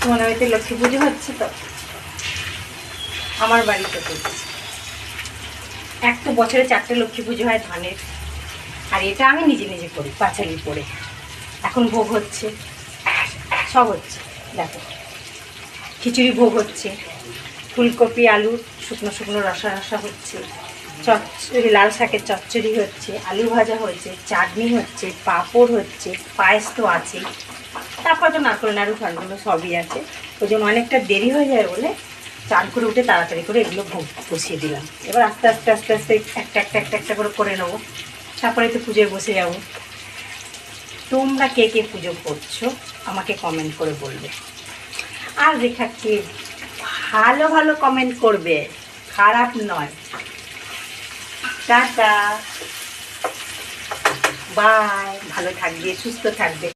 তোমার বাড়িতে লক্ষ্মী পুজো হচ্ছে তো, আমার বাড়িতে তো এক তো বছরে 4টে লক্ষ্মী পুজো হয় ধানের, আর এটা আমি নিজে নিজে করি পাঁচালি করে। এখন ভোগ হচ্ছে, সব হচ্ছে। দেখো খিচুড়ি ভোগ হচ্ছে, ফুলকপি আলু শুকনো শুকনো রসা রসা হচ্ছে, চচ্চড়ি লাল শাকের চচ্চড়ি হচ্ছে, আলু ভাজা হচ্ছে, চাটনি হচ্ছে, পাঁপড় হচ্ছে, পায়েস তো আছেই, তারপর তো নারকেল নাড়ু ফাড়গুলো সবই আছে। ওই জন্য অনেকটা দেরি হয়ে যায় বলে চান করে উঠে তাড়াতাড়ি করে এগুলো ভোগ বসিয়ে দিলাম। এবার আস্তে আস্তে আস্তে আস্তে একটা একটা একটা একটা করে নেবো, তারপরে তো পুজোয় বসে যাবো। তোমরা কে কে পুজো করছো আমাকে কমেন্ট করে বলবে, আর রেখাকে ভালো ভালো কমেন্ট করবে, খারাপ নয়। টাটা, বাই, ভালো থাকবে, সুস্থ থাকবে।